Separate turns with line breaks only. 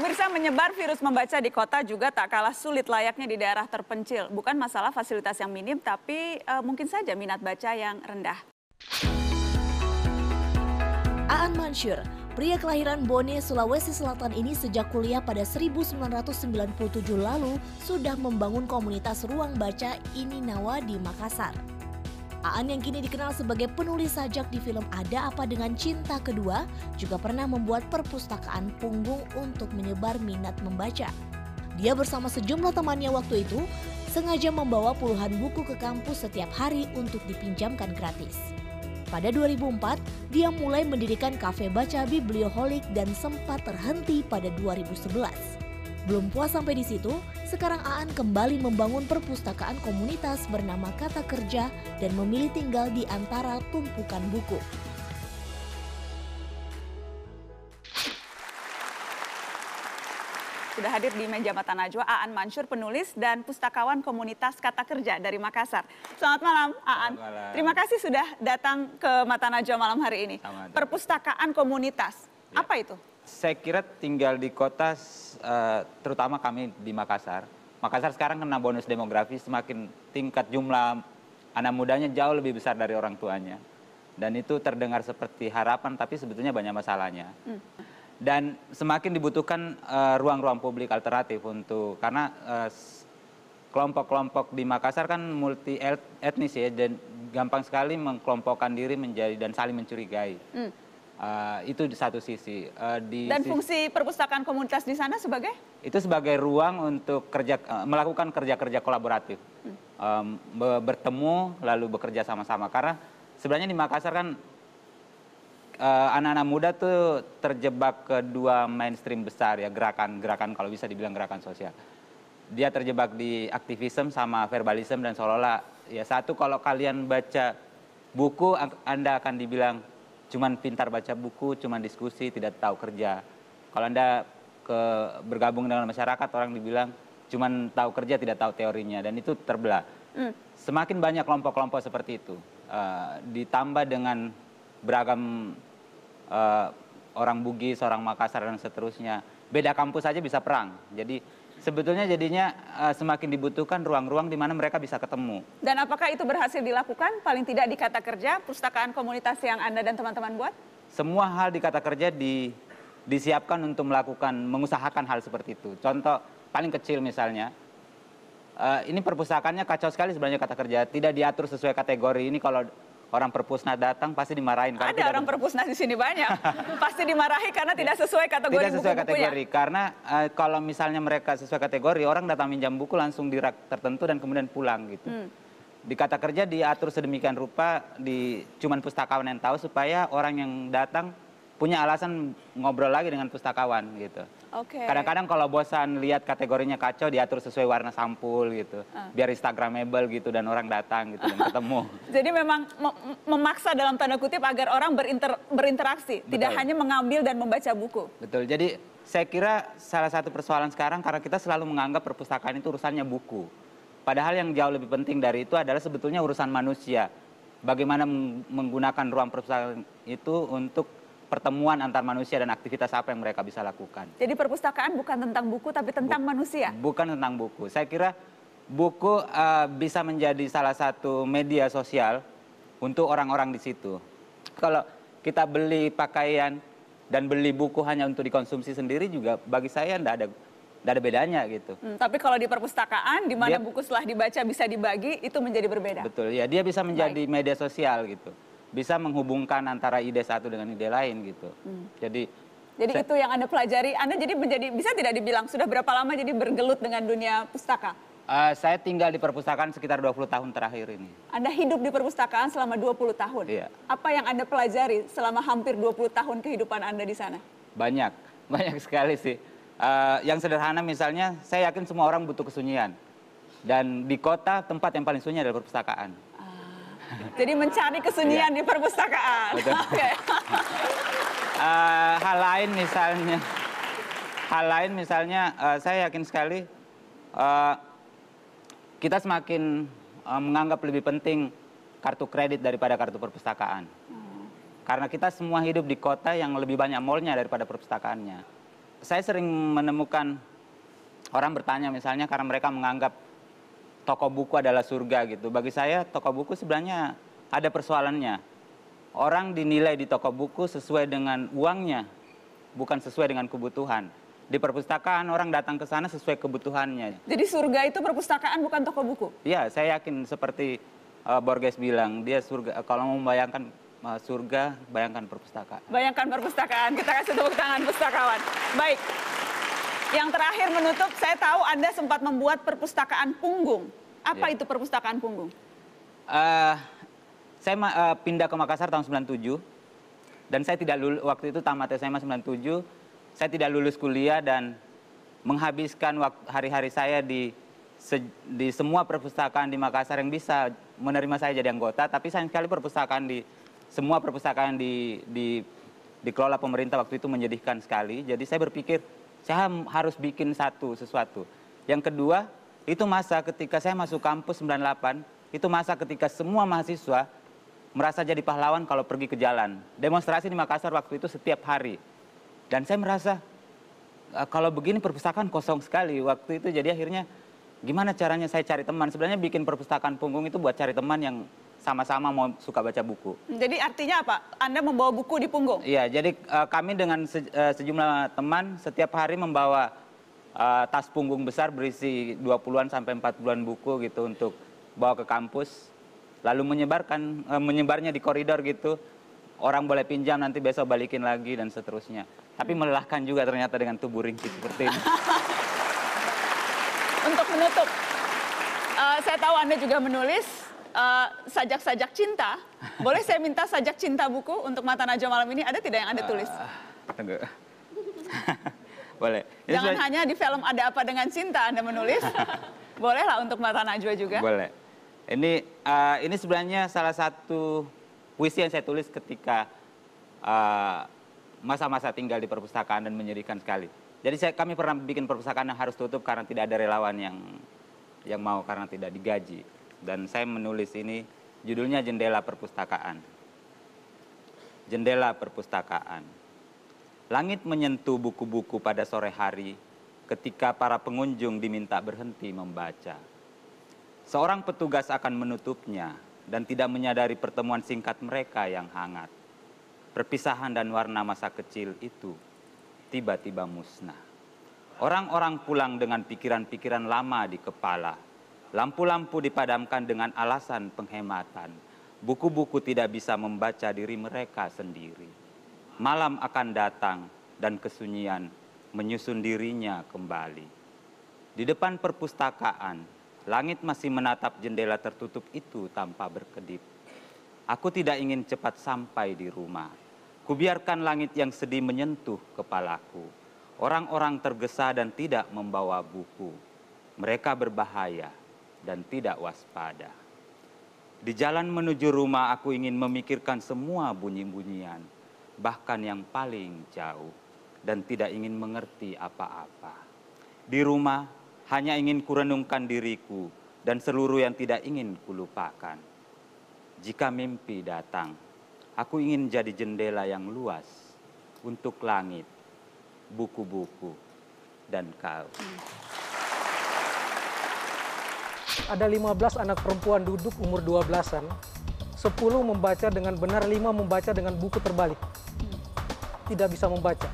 Pemirsa, menyebar virus membaca di kota juga tak kalah sulit layaknya di daerah terpencil. Bukan masalah fasilitas yang minim, tapi mungkin saja minat baca yang rendah.
Aan Mansur, pria kelahiran Bone, Sulawesi Selatan ini sejak kuliah pada 1997 lalu sudah membangun komunitas ruang baca Ininawa di Makassar. Aan yang kini dikenal sebagai penulis sajak di film Ada Apa Dengan Cinta Kedua juga pernah membuat perpustakaan punggung untuk menyebar minat membaca. Dia bersama sejumlah temannya waktu itu sengaja membawa puluhan buku ke kampus setiap hari untuk dipinjamkan gratis. Pada 2004, dia mulai mendirikan kafe baca Biblioholic dan sempat terhenti pada 2011. Belum puas sampai di situ, sekarang Aan kembali membangun perpustakaan komunitas bernama Kata Kerja dan memilih tinggal di antara tumpukan buku.
Sudah hadir di meja Mata Najwa, Aan Mansur, penulis dan pustakawan komunitas Kata Kerja dari Makassar. Selamat malam, Aan.
Selamat malam.
Terima kasih sudah datang ke Mata Najwa malam hari ini. Perpustakaan komunitas,
ya.
Apa itu?
Saya kira tinggal di kota, terutama kami di Makassar. Makassar sekarang kena bonus demografi, semakin tingkat jumlah anak mudanya jauh lebih besar dari orang tuanya. Dan itu terdengar seperti harapan, tapi sebetulnya banyak masalahnya. Dan semakin dibutuhkan ruang-ruang publik alternatif karena kelompok-kelompok di Makassar kan multi etnis ya, dan gampang sekali mengkelompokkan diri menjadi dan saling mencurigai. Itu di satu sisi.
Fungsi perpustakaan komunitas di sana sebagai?
Itu sebagai ruang untuk melakukan kerja-kerja kolaboratif, bertemu lalu bekerja sama-sama. Karena sebenarnya di Makassar kan anak-anak muda tuh terjebak ke dua mainstream besar ya, gerakan kalau bisa dibilang gerakan sosial. Dia terjebak di aktivisme sama verbalisme, dan seolah-olah ya satu, kalau kalian baca buku Anda akan dibilang cuman pintar baca buku, cuman diskusi, tidak tahu kerja. Kalau Anda bergabung dengan masyarakat, orang dibilang cuman tahu kerja, tidak tahu teorinya, dan itu terbelah. Semakin banyak kelompok-kelompok seperti itu, ditambah dengan beragam orang Bugis, orang Makassar, dan seterusnya. Beda kampus saja bisa perang. Jadi sebetulnya jadinya semakin dibutuhkan ruang-ruang di mana mereka bisa ketemu.
Dan apakah itu berhasil dilakukan? Paling tidak di Kata Kerja, pustakaan komunitas yang Anda dan teman-teman buat?
Semua hal di Kata Kerja disiapkan untuk mengusahakan hal seperti itu. Contoh paling kecil misalnya, ini perpustakaannya kacau sekali sebenarnya Kata Kerja. Tidak diatur sesuai kategori. Ini kalau orang perpusnas datang pasti dimarahin.
Ada orang perpusnas di sini banyak. Pasti dimarahi karena tidak sesuai kategori buku-bukunya.
Tidak sesuai kategori, karena kalau misalnya mereka sesuai kategori, orang datang minjam buku langsung di rak tertentu dan kemudian pulang gitu. Di Kata Kerja diatur sedemikian rupa, cuman pustakawan yang tahu, supaya orang yang datang punya alasan ngobrol lagi dengan pustakawan gitu. Kadang-kadang kalau bosan lihat kategorinya kacau, diatur sesuai warna sampul gitu, biar instagramable gitu, dan orang datang gitu dan ketemu.
Jadi memang memaksa dalam tanda kutip agar orang berinteraksi, tidak hanya mengambil dan membaca buku.
Betul. Jadi saya kira salah satu persoalan sekarang, karena kita selalu menganggap perpustakaan itu urusannya buku. Padahal yang jauh lebih penting dari itu adalah sebetulnya urusan manusia. Bagaimana menggunakan ruang perpustakaan itu untuk pertemuan antar manusia dan aktivitas apa yang mereka bisa lakukan.
Jadi perpustakaan bukan tentang buku, tapi tentang manusia?
Bukan tentang buku. Saya kira buku bisa menjadi salah satu media sosial untuk orang-orang di situ. Kalau kita beli pakaian dan beli buku hanya untuk dikonsumsi sendiri juga, bagi saya tidak ada bedanya gitu.
Tapi kalau di perpustakaan, di mana buku setelah dibaca bisa dibagi, itu menjadi berbeda?
Betul, ya, dia bisa menjadi media sosial gitu. Bisa menghubungkan antara ide satu dengan ide lain gitu. Jadi
itu yang Anda pelajari. Anda jadi bisa tidak dibilang sudah berapa lama jadi bergelut dengan dunia pustaka?
Saya tinggal di perpustakaan sekitar 20 tahun terakhir ini. Anda
hidup di perpustakaan selama 20 tahun?
Iya.
Apa yang Anda pelajari selama hampir 20 tahun kehidupan Anda di sana?
Banyak sekali sih. Yang sederhana misalnya, saya yakin semua orang butuh kesunyian. Dan di kota, tempat yang paling sunyi adalah perpustakaan.
Jadi mencari kesunyian di perpustakaan.
Hal lain misalnya, saya yakin sekali kita semakin menganggap lebih penting kartu kredit daripada kartu perpustakaan. Karena kita semua hidup di kota yang lebih banyak mallnya daripada perpustakaannya. saya sering menemukan orang bertanya misalnya karena mereka menganggap toko buku adalah surga gitu. Bagi saya toko buku sebenarnya ada persoalannya. Orang dinilai di toko buku sesuai dengan uangnya, bukan sesuai dengan kebutuhan. Di perpustakaan orang datang ke sana sesuai kebutuhannya.
Jadi surga itu perpustakaan bukan toko buku?
Iya, saya yakin seperti Borges bilang, dia surga. Kalau mau membayangkan surga, bayangkan perpustakaan.
Bayangkan perpustakaan, kita kasih tepuk tangan pustakawan. Baik, yang terakhir menutup, saya tahu Anda sempat membuat perpustakaan punggung. Apa itu perpustakaan punggung?
Saya pindah ke Makassar tahun 97, dan saya tidak lulus, waktu itu tamat SMA 97, saya tidak lulus kuliah dan menghabiskan hari-hari saya di semua perpustakaan di Makassar yang bisa menerima saya jadi anggota, tapi sayang sekali semua perpustakaan dikelola pemerintah waktu itu menyedihkan sekali. Jadi saya berpikir saya harus bikin sesuatu. Yang kedua, itu masa ketika saya masuk kampus 98, itu masa ketika semua mahasiswa merasa jadi pahlawan kalau pergi ke jalan. Demonstrasi di Makassar waktu itu setiap hari. Dan saya merasa kalau begini perpustakaan kosong sekali waktu itu. Jadi akhirnya gimana caranya saya cari teman. Sebenarnya bikin perpustakaan punggung itu buat cari teman yang sama-sama mau suka baca buku.
Jadi artinya apa? Anda membawa buku di punggung?
Iya, jadi kami dengan sejumlah teman setiap hari membawa tas punggung besar berisi 20-an sampai 40-an buku gitu untuk bawa ke kampus. Lalu menyebarnya di koridor gitu. Orang boleh pinjam, nanti besok balikin lagi dan seterusnya. Tapi melelahkan juga ternyata dengan tubuh ringkih seperti ini.
Untuk menutup, saya tahu Anda juga menulis sajak-sajak cinta. Boleh saya minta sajak cinta buku untuk Mata Najwa malam ini? Ada tidak yang Anda tulis?
Tunggu. Boleh.
Jangan hanya di film Ada Apa Dengan Cinta Anda menulis. Bolehlah untuk Mata Najwa juga.
Boleh. Ini sebenarnya salah satu puisi yang saya tulis ketika masa-masa tinggal di perpustakaan dan menyedihkan sekali. Jadi kami pernah bikin perpustakaan yang harus tutup karena tidak ada relawan yang mau karena tidak digaji. Dan saya menulis ini, judulnya Jendela Perpustakaan. Jendela Perpustakaan. Langit menyentuh buku-buku pada sore hari ketika para pengunjung diminta berhenti membaca. Seorang petugas akan menutupnya dan tidak menyadari pertemuan singkat mereka yang hangat. Perpisahan dan warna masa kecil itu tiba-tiba musnah. Orang-orang pulang dengan pikiran-pikiran lama di kepala. Lampu-lampu dipadamkan dengan alasan penghematan. Buku-buku tidak bisa membaca diri mereka sendiri. Malam akan datang dan kesunyian menyusun dirinya kembali. Di depan perpustakaan, langit masih menatap jendela tertutup itu tanpa berkedip. Aku tidak ingin cepat sampai di rumah. Kubiarkan langit yang sedih menyentuh kepalaku. Orang-orang tergesa dan tidak membawa buku. Mereka berbahaya dan tidak waspada. Di jalan menuju rumah aku ingin memikirkan semua bunyi-bunyian, bahkan yang paling jauh, dan tidak ingin mengerti apa-apa. Di rumah hanya ingin kurenungkan diriku dan seluruh yang tidak ingin kulupakan. Jika mimpi datang, aku ingin jadi jendela yang luas untuk langit, buku-buku, dan kau.
Ada 15 anak perempuan duduk umur 12-an, 10 membaca dengan benar, 5 membaca dengan buku terbalik. Tidak bisa membaca.